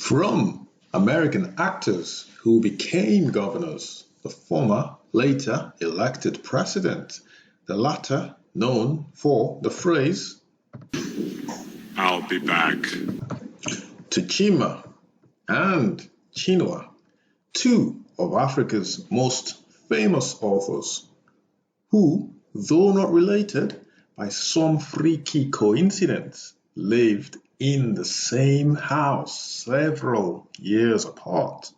From American actors who became governors, the former later elected president, the latter known for the phrase, "I'll be back," to Chima and Chinua, two of Africa's most famous authors, who, though not related by some freaky coincidence, lived in the same house several years apart.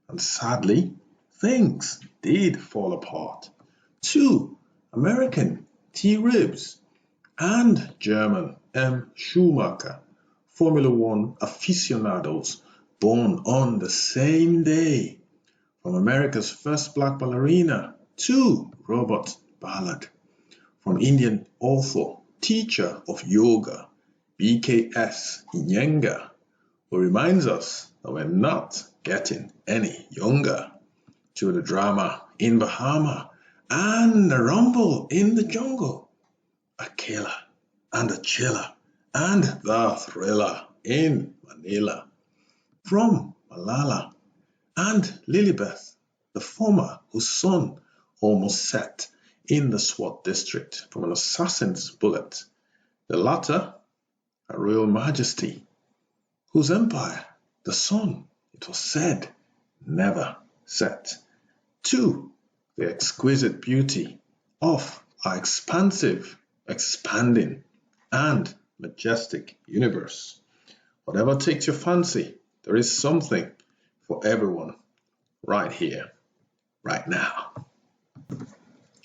And sadly, things did fall apart. Two American T-Ribs and German M. Schumacher, Formula One aficionados, born on the same day. From America's first black ballerina to Robert Ballard. From Indian author, teacher of yoga, BKS Iyengar, who reminds us that we're not getting any younger, to the drama in Bahama and the rumble in the jungle, a killer and a chiller and the thriller in Manila. From Malala and Lilibeth, the former whose son almost set in the SWAT district from an assassin's bullet, the latter a royal majesty, whose empire the sun, it was said, never set. To the exquisite beauty of our expansive, expanding, and majestic universe. Whatever takes your fancy, there is something for everyone right here, right now.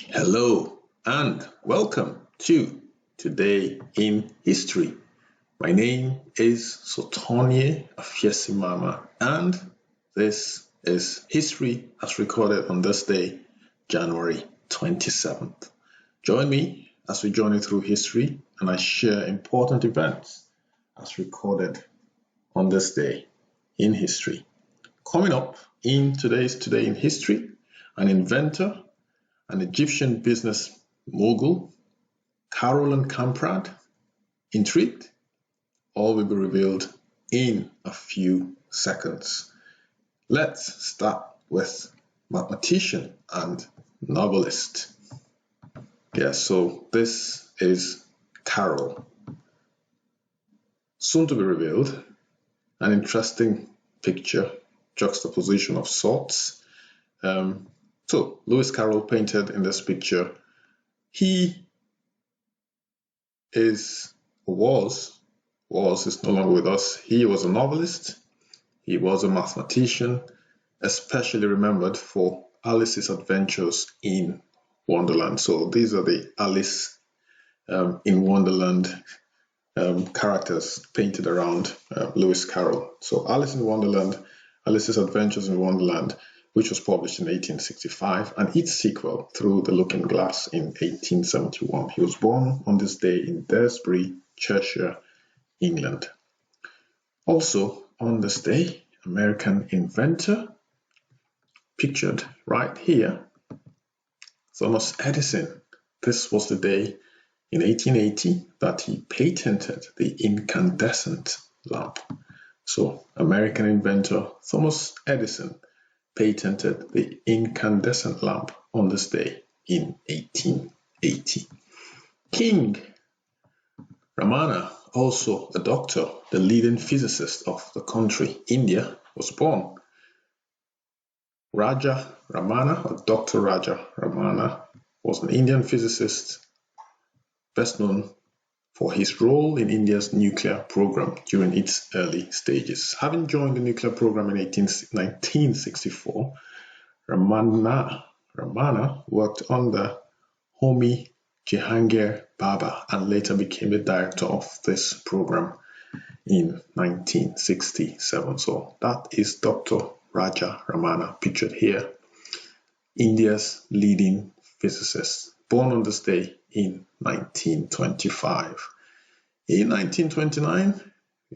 Hello and welcome to Today in History. My name is Sotonye Afiesimama, and this is History as recorded on this day, January 27th. Join me as we journey through history and I share important events as recorded on this day in history. Coming up in today's Today in History, an inventor, an Egyptian business mogul, Caroll and Kamprad. Intrigued? All will be revealed in a few seconds. Let's start with mathematician and novelist. So this is Caroll. Soon to be revealed, an interesting picture, juxtaposition of sorts. So Lewis Carroll painted in this picture. He is no longer with us. He was a novelist. He was a mathematician, especially remembered for Alice's adventures in Wonderland. So these are the Alice in Wonderland characters painted around Lewis Carroll. So Alice in Wonderland, Alice's Adventures in Wonderland, which was published in 1865, and its sequel, Through the Looking Glass, in 1871. He was born on this day in Daresbury, Cheshire, England. Also on this day, American inventor, pictured right here, Thomas Edison. This was the day in 1880 that he patented the incandescent lamp. So American inventor Thomas Edison patented the incandescent lamp on this day in 1880. King Ramanna, also a doctor, the leading physicist of the country, India, was born. Raja Ramanna, or Dr. Raja Ramanna, was an Indian physicist, best known for his role in India's nuclear program during its early stages. Having joined the nuclear program in 1964, Ramanna worked under Homi Jehangir Baba and later became the director of this program in 1967. So that is Dr. Raja Ramanna, pictured here, India's leading physicist, born on this day in 1925. In 1929,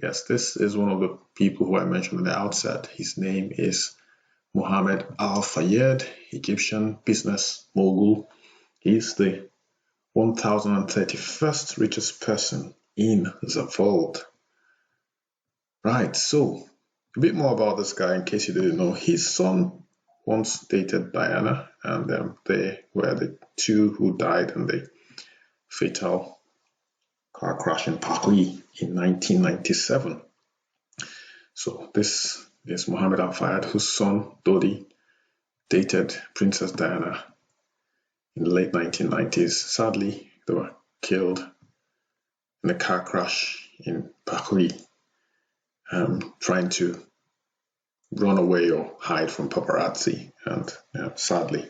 yes, this is one of the people who I mentioned at the outset. His name is Mohammed al-Fayed, Egyptian business mogul. He is the 1031st richest person in the world. Right, so A bit more about this guy in case you didn't know. His son once dated Diana, and they were the two who died in the fatal car crash in Paris in 1997. So this is Mohammed al-Fayed, whose son Dodi dated Princess Diana in the late 1990s. Sadly, they were killed in a car crash in Paris, trying to run away or hide from paparazzi. And sadly,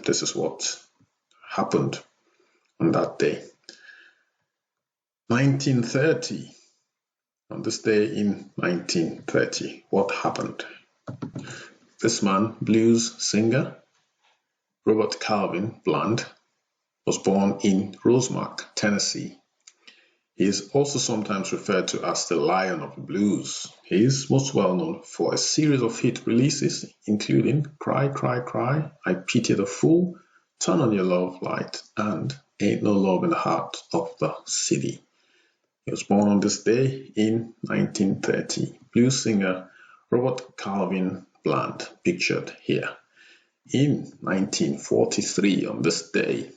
this is what happened on that day. 1930. On this day in 1930, what happened? This man, blues singer Robert Calvin Bland, was born in Rosemark, Tennessee. He is also sometimes referred to as the Lion of the Blues. He is most well known for a series of hit releases, including Cry, Cry, Cry, I Pity the Fool, Turn on Your Love Light, and Ain't No Love in the Heart of the City. He was born on this day in 1930. Blues singer Robert Calvin Bland, pictured here. In 1943, on this day,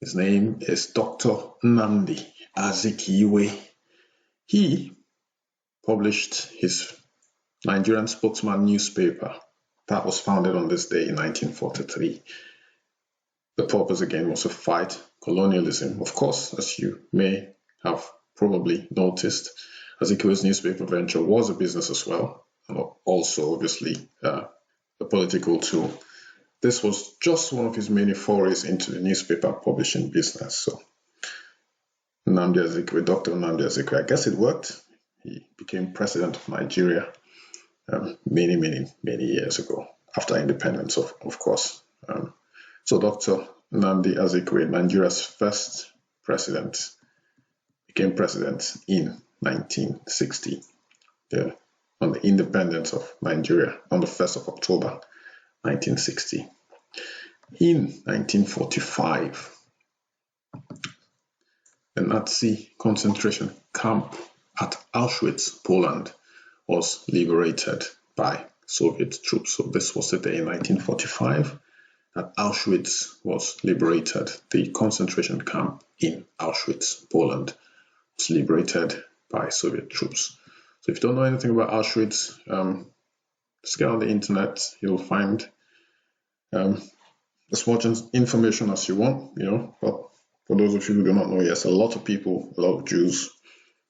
his name is Dr. Nnamdi Azikiwe. He published his Nigerian Spokesman newspaper that was founded on this day in 1943. The purpose again was to fight colonialism. Of course, as you may have probably noticed, Azikiwe's newspaper venture was a business as well, and also obviously a political tool. This was just one of his many forays into the newspaper publishing business. So Nnamdi Azikiwe, Dr. Nnamdi Azikiwe, I guess it worked. He became president of Nigeria many years ago, after independence, of course. So Dr. Nnamdi Azikiwe, Nigeria's first president, became president in 1960, on the independence of Nigeria, on the 1st of October, 1960. In 1945, the Nazi concentration camp at Auschwitz, Poland, was liberated by Soviet troops. So this was the day in 1945 that Auschwitz was liberated. The concentration camp in Auschwitz, Poland, was liberated by Soviet troops. So if you don't know anything about Auschwitz, just get on the internet. You'll find as much information as you want, but for those of you who do not know, yes, a lot of people, a lot of Jews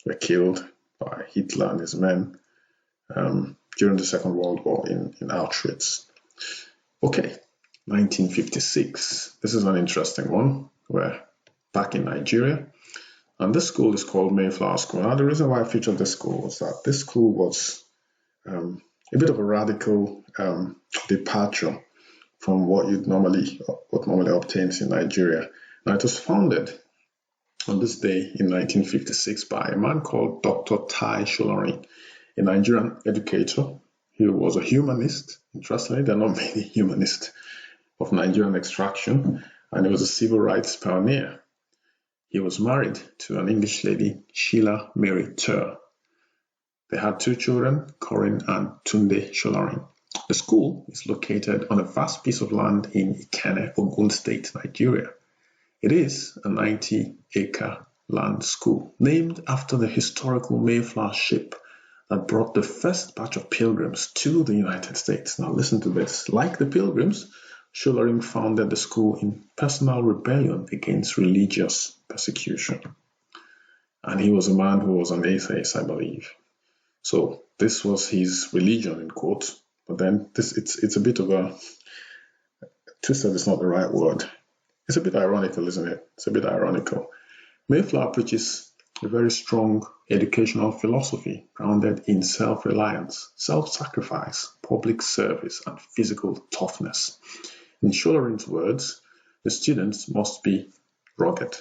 were killed by Hitler and his men during the Second World War in Auschwitz. Okay, 1956. This is an interesting one. We're back in Nigeria, and this school is called Mayflower School. Now, the reason why I featured this school was that this school was a bit of a radical departure from what normally obtains in Nigeria. Now, it was founded on this day in 1956 by a man called Dr. Tai Solarin, a Nigerian educator. He was a humanist. Interestingly, there are not many humanists of Nigerian extraction, and he was a civil rights pioneer. He was married to an English lady, Sheila Mary Turr. They had two children, Corinne and Tunde Solarin. The school is located on a vast piece of land in Ikene, Ogun State, Nigeria. It is a 90-acre land school named after the historical Mayflower ship that brought the first batch of pilgrims to the United States. Now listen to this. Like the pilgrims, Solarin founded the school in personal rebellion against religious persecution. And he was a man who was an atheist, I believe. So this was his religion, in quotes. But then it's a bit of a twisted, is not the right word. It's a bit ironical, isn't it? It's a bit ironical. Mayflower preaches a very strong educational philosophy grounded in self-reliance, self-sacrifice, public service, and physical toughness. In Solarin's words, the students must be rugged.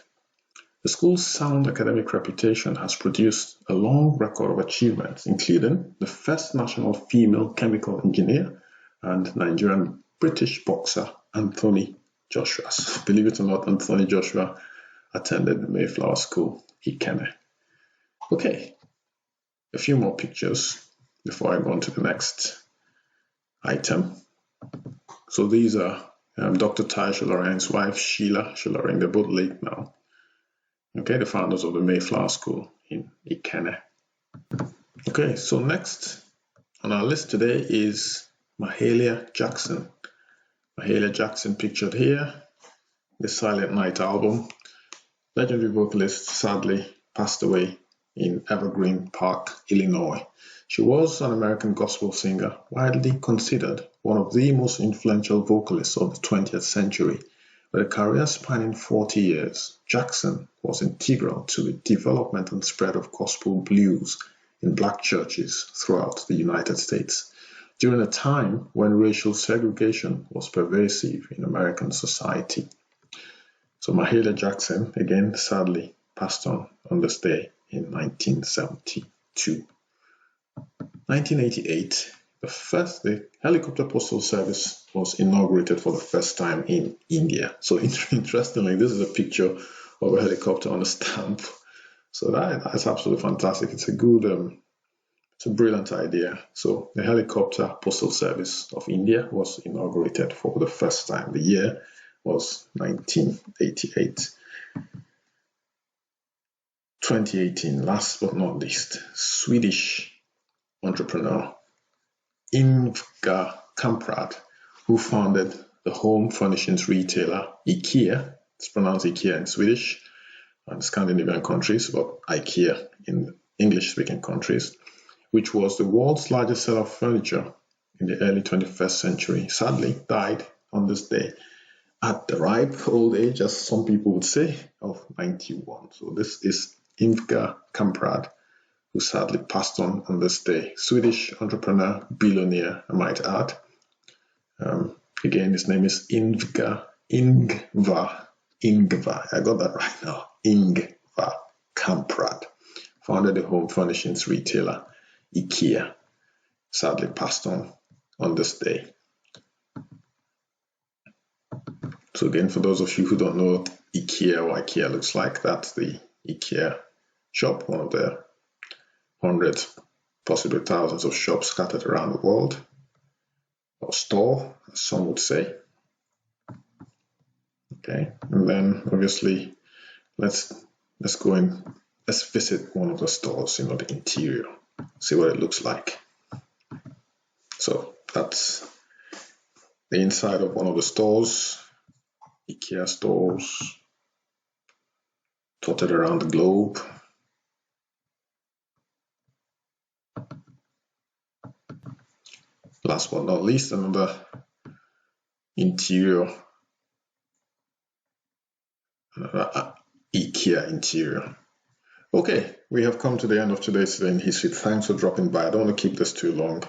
The school's sound academic reputation has produced a long record of achievements, including the first national female chemical engineer and Nigerian British boxer Anthony Joshua. Believe it or not, Anthony Joshua attended the Mayflower School, Ikene. Okay, a few more pictures before I go on to the next item. So these are Dr. Taisha Lorraine's wife, Sheila Lorraine. They're both late now. Okay, the founders of the Mayflower School in IKEA. Okay, so next on our list today is Mahalia Jackson. Mahalia Jackson pictured here, the Silent Night album. Legendary vocalist sadly passed away in Evergreen Park, Illinois. She was an American gospel singer, widely considered one of the most influential vocalists of the 20th century. With a career spanning 40 years, Jackson was integral to the development and spread of gospel blues in black churches throughout the United States, during a time when racial segregation was pervasive in American society. So Mahalia Jackson, again, sadly passed on this day in 1972. 1988, the helicopter postal service was inaugurated for the first time in India. So interestingly, this is a picture of a helicopter on a stamp. So that's absolutely fantastic. It's it's a brilliant idea. So the helicopter postal service of India was inaugurated for the first time. The year was 1988. 2018, last but not least, Swedish entrepreneur Ingvar Kamprad, who founded the home furnishings retailer IKEA. It's pronounced IKEA in Swedish and Scandinavian countries, but IKEA in English-speaking countries, which was the world's largest seller of furniture in the early 21st century, sadly died on this day at the ripe old age, as some people would say, of 91. So this is Ingvar Kamprad, who sadly passed on this day. Swedish entrepreneur, billionaire, I might add. Again, his name is Ingvar. I got that right now. Ingvar Kamprad. Founded the home furnishings retailer IKEA. Sadly passed on this day. So again, for those of you who don't know what IKEA looks like, that's the IKEA shop, one of the hundreds, possibly thousands of shops scattered around the world, or store, as some would say. Okay, and then obviously let's visit one of the stores, the interior, see what it looks like. So that's the inside of one of the stores, IKEA stores, dotted around the globe. Last but not least, another interior, another IKEA interior. Okay, we have come to the end of today's Today in History. Thanks for dropping by. I don't want to keep this too long.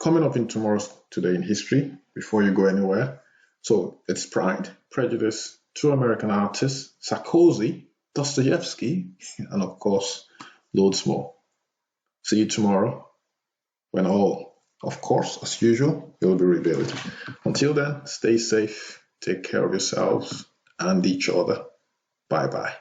Coming up in tomorrow's Today in History, before you go anywhere. So it's Pride, Prejudice, two American artists, Sarkozy, Dostoevsky, and of course, loads more. See you tomorrow when all, of course, as usual, will be revealed. Until then, stay safe, take care of yourselves and each other. Bye-bye.